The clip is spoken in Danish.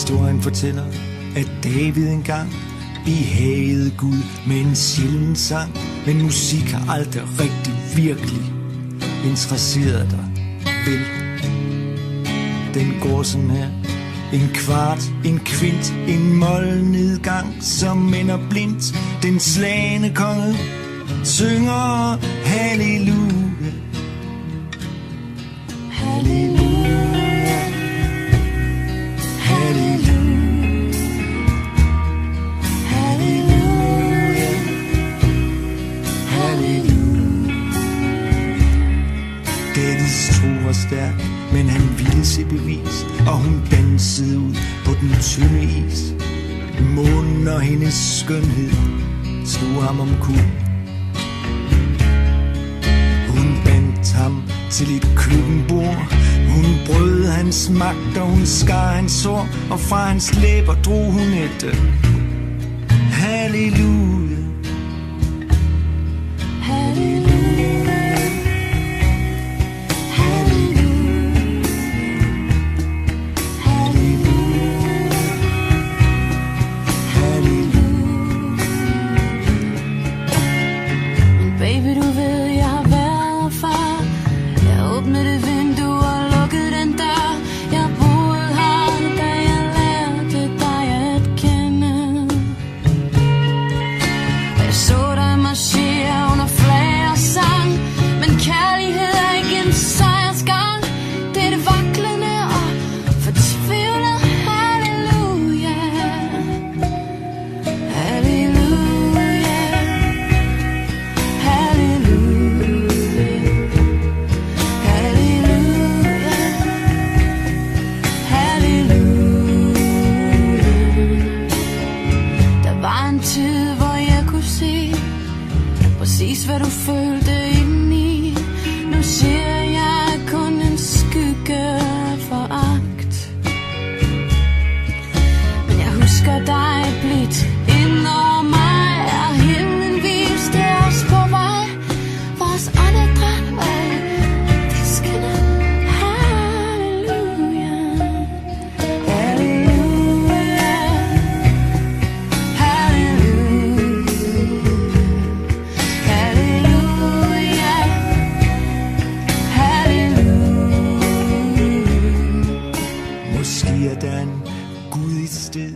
Historien fortæller, at David engang behagede Gud med en sjælden sang. Men musik har aldrig rigtig virkelig interesseret dig, vel? Den går sådan her: en kvart, en kvint, en målnedgang, som ender blindt. Den slagne konge synger halleluja, halleluja, halleluja, halleluja, halleluja. Davids tro var stærk, men han ville se bevis, og hun dansede ud på den tynde is. Månen og hendes skønhed slog ham omkuld. Hun bandt ham til et køkkenbord. Hun brød hans magt, og hun skar hans sår, og fra hans læber drog hun et halleluja, halleluja. Præcis hvad du følte indeni. Nu ser jeg kun en skygge foragt. Men jeg husker dig blidt ind over mig, og himlen viste os på vej. Vores åndedræt var viskende halleluja, halleluja, halleluja. Måske er der en Gud et sted,